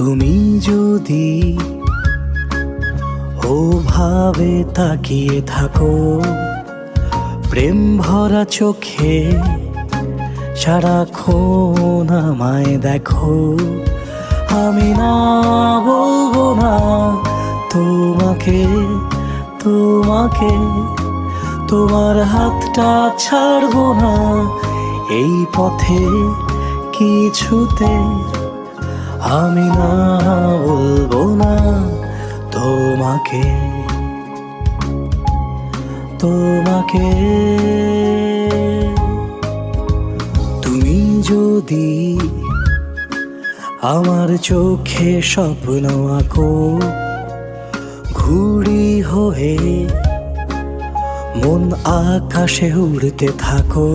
তুমি যদি ওভাবে তাকিয়ে থাকো প্রেম ভরা চোখে, সারাক্ষণ আমায় দেখো, আমি না বলবো না তোমাকে, তোমাকে তোমার হাতটা ছাড়বো না এই পথে কিছুতে, আমি না বলবো না তোমাকে, তোমাকে। তুমি যদি আমার চোখে স্বপ্ন আঁকো, ঘুড়ি হয়ে মন আকাশে উড়তে থাকো,